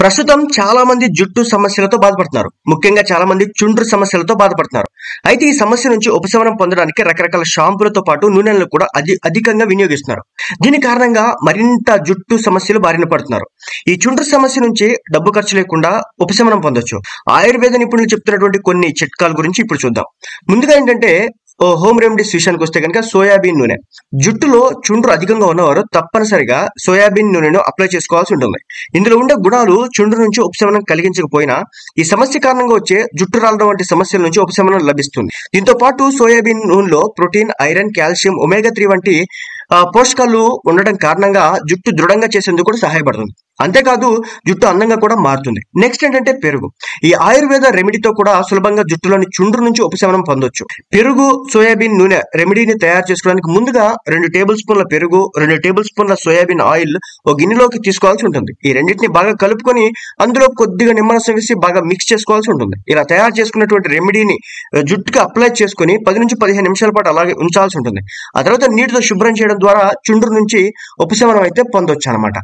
ప్రస్తుతం చాలా మంది జుట్టు సమస్యలతో బాధపడుతున్నారు. ముఖ్యంగా చాలా మంది చుండ్రు సమస్యలతో బాధపడుతున్నారు. అయితే ఈ సమస్య నుంచి ఉపశమనం పొందడానికి రకరకాల షాంపూలతో పాటు నూనెలను కూడా అధికంగా వినియోగిస్తున్నారు. దీని కారణంగా మరింత జుట్టు సమస్యలు బారిన పడుతున్నారు. ఈ చుండ్రు సమస్య నుంచి డబ్బు ఖర్చు లేకుండా ఉపశమనం పొందొచ్చు. ఆయుర్వేద నిపుణులు చెప్తున్నటువంటి కొన్ని చిట్కాల గురించి ఇప్పుడు చూద్దాం. ముందుగా ఏంటంటే హోమ్ రెమెడీస్ విషయానికి వస్తే కనుక సోయాబీన్ నూనె. జుట్టులో చుండ్రు అధికంగా ఉన్నవారు తప్పనిసరిగా సోయాబీన్ నూనెను అప్లై చేసుకోవాల్సి ఉంటుంది. ఇందులో ఉండే గుణాలు చుండ్రు నుంచి ఉపశమనం కలిగించకపోయినా ఈ సమస్య కారణంగా వచ్చే జుట్టు రాలడం వంటి సమస్యల నుంచి ఉపశమనం లభిస్తుంది. దీంతో పాటు సోయాబీన్ నూనెలో ప్రోటీన్, ఐరన్, కాల్షియం, ఒమేగా 3 వంటి పోషకాలు ఉండడం కారణంగా జుట్టు దృఢంగా చేసేందుకు కూడా సహాయపడుతుంది. అంతేకాదు జుట్టు అందంగా కూడా మారుతుంది. నెక్స్ట్ ఏంటంటే పెరుగు. ఈ ఆయుర్వేద రెమెడీతో కూడా సులభంగా జుట్టులోని చుండ్రు నుంచి ఉపశమనం పొందొచ్చు. పెరుగు, సోయాబీన్ నూనె రెమెడీని తయారు చేసుకోవడానికి ముందుగా 2 టేబుల్ స్పూన్ల పెరుగు, 2 టేబుల్ స్పూన్ల సోయాబీన్ ఆయిల్ ఒక గిన్నెలోకి తీసుకోవాల్సి ఉంటుంది. ఈ రెండింటిని బాగా కలుపుకొని అందులో కొద్దిగా నిమ్మరసం వేసి బాగా మిక్స్ చేసుకోవాల్సి ఉంటుంది. ఇలా తయారు చేసుకున్నటువంటి రెమెడీని జుట్టుకి అప్లై చేసుకుని 10 నుంచి 15 నిమిషాల పాటు అలాగే ఉంచాల్సి ఉంటుంది. ఆ తర్వాత నీటితో శుభ్రం చేయడం ద్వారా చుండ్రు నుంచి ఉపశమనం అయితే పొందొచ్చు అనమాట.